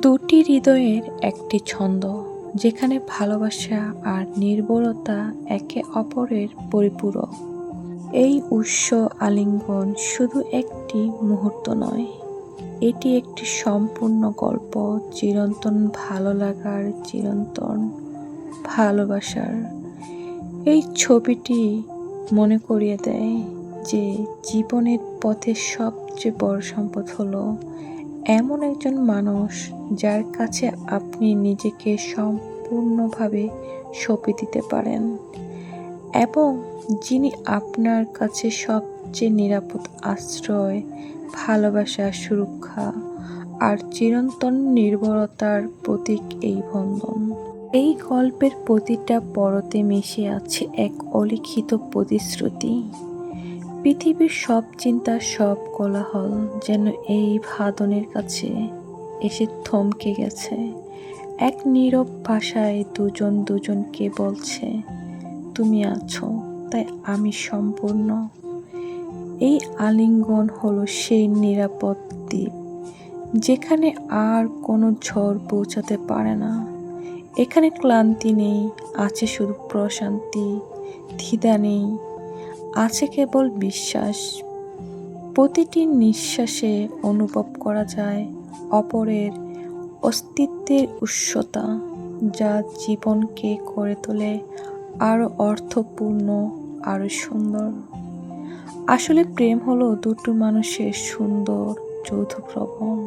দুটি হৃদয়ের একটি ছন্দ, যেখানে ভালোবাসা আর নির্ভরতা একে অপরের পরিপূরক। এই উৎস আলিঙ্গন শুধু একটি মুহূর্ত নয়, এটি একটি সম্পূর্ণ গল্প, চিরন্তন ভালো লাগার, চিরন্তন ভালোবাসার। এই ছবিটি মনে করিয়ে দেয় যে জীবনের পথে সবচেয়ে বড় সম্পদ হলো এমন একজন মানুষ যার কাছে আপনি নিজেকে সম্পূর্ণভাবে সঁপে দিতে পারেন এবং যিনি আপনার কাছে সবচেয়ে নিরাপদ আশ্রয়, ভালোবাসা, সুরক্ষা আর চিরন্তন নির্ভরতার প্রতীক। এই বন্ধন, এই গল্পের প্রতিটা পরতে মিশে আছে এক অলিখিত প্রতিশ্রুতি। পৃথিবীর সব চিন্তা, সব কোলাহল যেন এই বাঁধনের কাছে এসে থমকে গেছে। এক নীরব ভাষায় দুজন দুজনকে বলছে, তুমি আছো, তাই আমি সম্পূর্ণ। এই আলিঙ্গন হলো সেই নিরাপদ দ্বীপ যেখানে আর কোনো ঝড় পৌঁছাতে পারে না। এখানে ক্লান্তি নেই, আছে শুধু প্রশান্তি। দ্বিধা নেই, আছে কেবল বিশ্বাস। প্রতিটি নিঃশ্বাসে অনুভব করা যায় অপরের অস্তিত্বের উষ্ণতা, যা জীবনকে করে তোলে আরও অর্থপূর্ণ, আরও সুন্দর। আসলে প্রেম হলো দুটো মানুষের সুন্দর যৌথ ভ্রমণ।